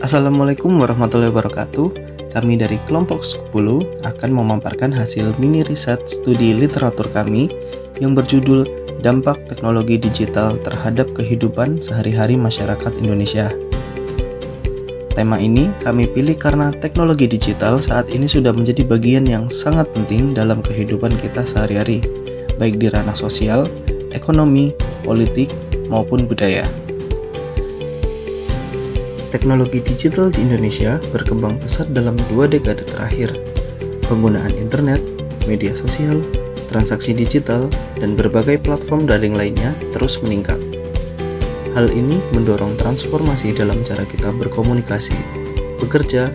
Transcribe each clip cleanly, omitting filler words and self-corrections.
Assalamualaikum warahmatullahi wabarakatuh. Kami dari kelompok 10 akan memaparkan hasil mini riset studi literatur kami yang berjudul Dampak Teknologi Digital Terhadap Kehidupan Sehari-hari Masyarakat Indonesia. Tema ini kami pilih karena teknologi digital saat ini sudah menjadi bagian yang sangat penting dalam kehidupan kita sehari-hari, baik di ranah sosial, ekonomi, politik, maupun budaya. Teknologi digital di Indonesia berkembang pesat dalam 2 dekade terakhir. Penggunaan internet, media sosial, transaksi digital, dan berbagai platform daring lainnya terus meningkat. Hal ini mendorong transformasi dalam cara kita berkomunikasi, bekerja,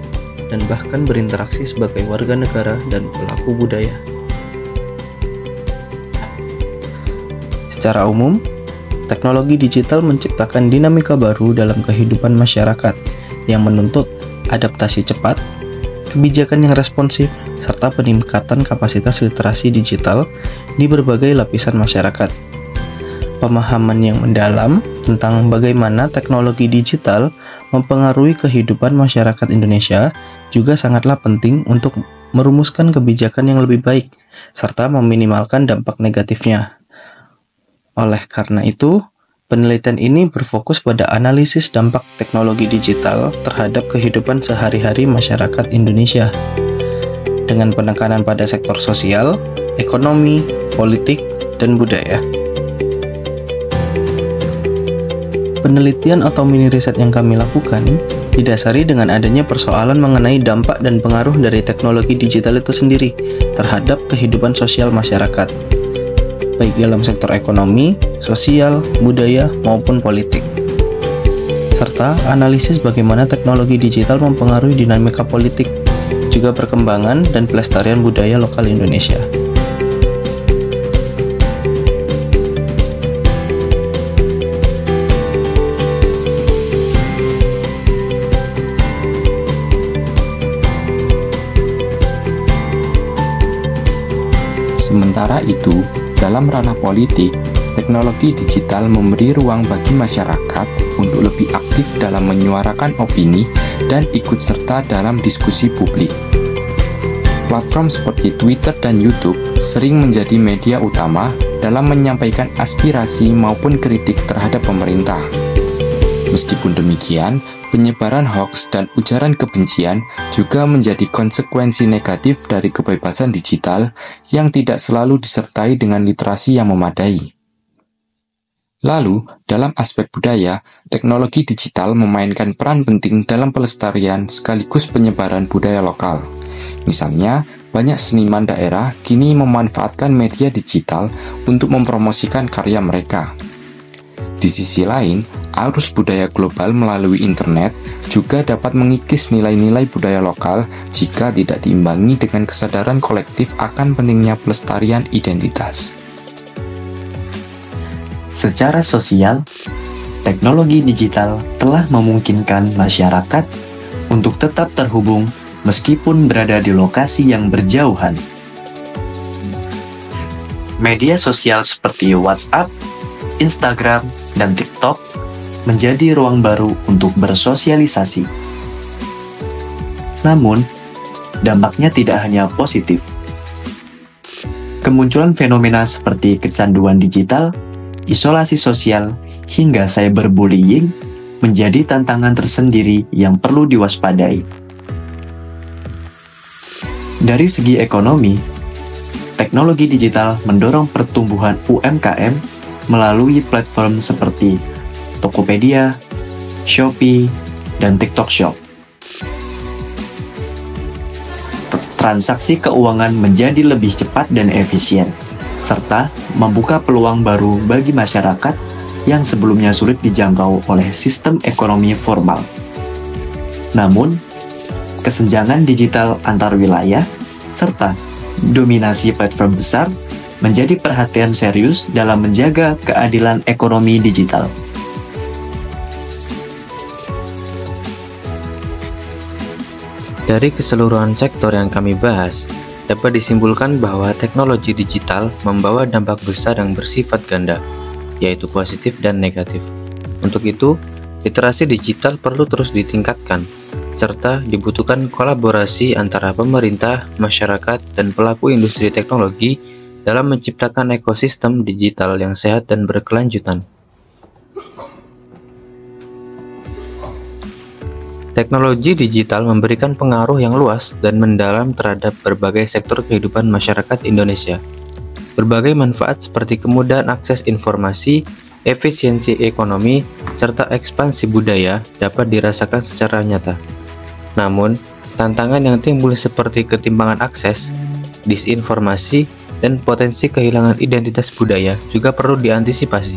dan bahkan berinteraksi sebagai warga negara dan pelaku budaya. Secara umum, teknologi digital menciptakan dinamika baru dalam kehidupan masyarakat yang menuntut adaptasi cepat, kebijakan yang responsif, serta peningkatan kapasitas literasi digital di berbagai lapisan masyarakat. Pemahaman yang mendalam tentang bagaimana teknologi digital mempengaruhi kehidupan masyarakat Indonesia juga sangatlah penting untuk merumuskan kebijakan yang lebih baik, serta meminimalkan dampak negatifnya. Oleh karena itu, penelitian ini berfokus pada analisis dampak teknologi digital terhadap kehidupan sehari-hari masyarakat Indonesia, dengan penekanan pada sektor sosial, ekonomi, politik, dan budaya. Penelitian atau mini riset yang kami lakukan didasari dengan adanya persoalan mengenai dampak dan pengaruh dari teknologi digital itu sendiri terhadap kehidupan sosial masyarakat, baik dalam sektor ekonomi, sosial, budaya, maupun politik. Serta analisis bagaimana teknologi digital mempengaruhi dinamika politik, juga perkembangan dan pelestarian budaya lokal Indonesia. Sementara itu, dalam ranah politik, teknologi digital memberi ruang bagi masyarakat untuk lebih aktif dalam menyuarakan opini dan ikut serta dalam diskusi publik. Platform seperti Twitter dan YouTube sering menjadi media utama dalam menyampaikan aspirasi maupun kritik terhadap pemerintah. Meskipun demikian, penyebaran hoaks dan ujaran kebencian juga menjadi konsekuensi negatif dari kebebasan digital yang tidak selalu disertai dengan literasi yang memadai. Lalu, dalam aspek budaya, teknologi digital memainkan peran penting dalam pelestarian sekaligus penyebaran budaya lokal. Misalnya, banyak seniman daerah kini memanfaatkan media digital untuk mempromosikan karya mereka. Di sisi lain, arus budaya global melalui internet juga dapat mengikis nilai-nilai budaya lokal jika tidak diimbangi dengan kesadaran kolektif akan pentingnya pelestarian identitas. Secara sosial, teknologi digital telah memungkinkan masyarakat untuk tetap terhubung meskipun berada di lokasi yang berjauhan. Media sosial seperti WhatsApp, Instagram, dan TikTok menjadi ruang baru untuk bersosialisasi. Namun, dampaknya tidak hanya positif. Kemunculan fenomena seperti kecanduan digital, isolasi sosial, hingga cyberbullying menjadi tantangan tersendiri yang perlu diwaspadai. Dari segi ekonomi, teknologi digital mendorong pertumbuhan UMKM melalui platform seperti Tokopedia, Shopee, dan TikTok Shop. Transaksi keuangan menjadi lebih cepat dan efisien, serta membuka peluang baru bagi masyarakat yang sebelumnya sulit dijangkau oleh sistem ekonomi formal. Namun, kesenjangan digital antar wilayah, serta dominasi platform besar menjadi perhatian serius dalam menjaga keadilan ekonomi digital. Dari keseluruhan sektor yang kami bahas, dapat disimpulkan bahwa teknologi digital membawa dampak besar yang bersifat ganda, yaitu positif dan negatif. Untuk itu, literasi digital perlu terus ditingkatkan serta dibutuhkan kolaborasi antara pemerintah, masyarakat, dan pelaku industri teknologi dalam menciptakan ekosistem digital yang sehat dan berkelanjutan. Teknologi digital memberikan pengaruh yang luas dan mendalam terhadap berbagai sektor kehidupan masyarakat Indonesia. Berbagai manfaat seperti kemudahan akses informasi, efisiensi ekonomi, serta ekspansi budaya dapat dirasakan secara nyata. Namun, tantangan yang timbul seperti ketimpangan akses, disinformasi, dan potensi kehilangan identitas budaya juga perlu diantisipasi.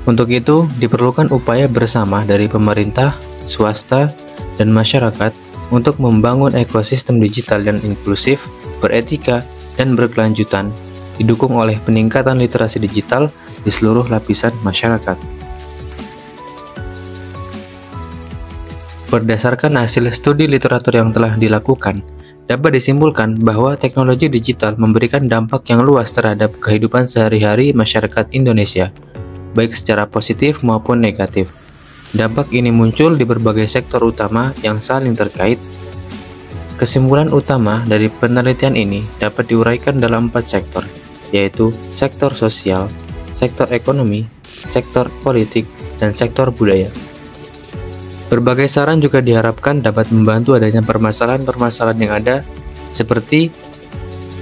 Untuk itu, diperlukan upaya bersama dari pemerintah, swasta, dan masyarakat untuk membangun ekosistem digital yang inklusif, beretika, dan berkelanjutan, didukung oleh peningkatan literasi digital di seluruh lapisan masyarakat. Berdasarkan hasil studi literatur yang telah dilakukan, dapat disimpulkan bahwa teknologi digital memberikan dampak yang luas terhadap kehidupan sehari-hari masyarakat Indonesia, baik secara positif maupun negatif. Dampak ini muncul di berbagai sektor utama yang saling terkait. Kesimpulan utama dari penelitian ini dapat diuraikan dalam 4 sektor, yaitu sektor sosial, sektor ekonomi, sektor politik, dan sektor budaya. Berbagai saran juga diharapkan dapat membantu adanya permasalahan-permasalahan yang ada, seperti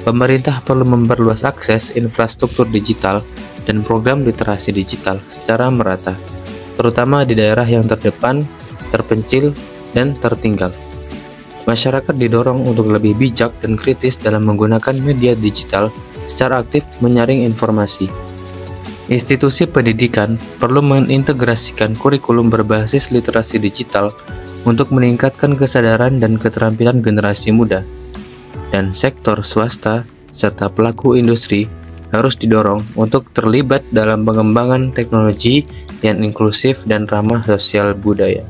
pemerintah perlu memperluas akses infrastruktur digital dan program literasi digital secara merata, terutama di daerah yang terdepan, terpencil, dan tertinggal. Masyarakat didorong untuk lebih bijak dan kritis dalam menggunakan media digital secara aktif menyaring informasi. Institusi pendidikan perlu mengintegrasikan kurikulum berbasis literasi digital untuk meningkatkan kesadaran dan keterampilan generasi muda. Dan sektor swasta serta pelaku industri harus didorong untuk terlibat dalam pengembangan teknologi yang inklusif dan ramah sosial budaya.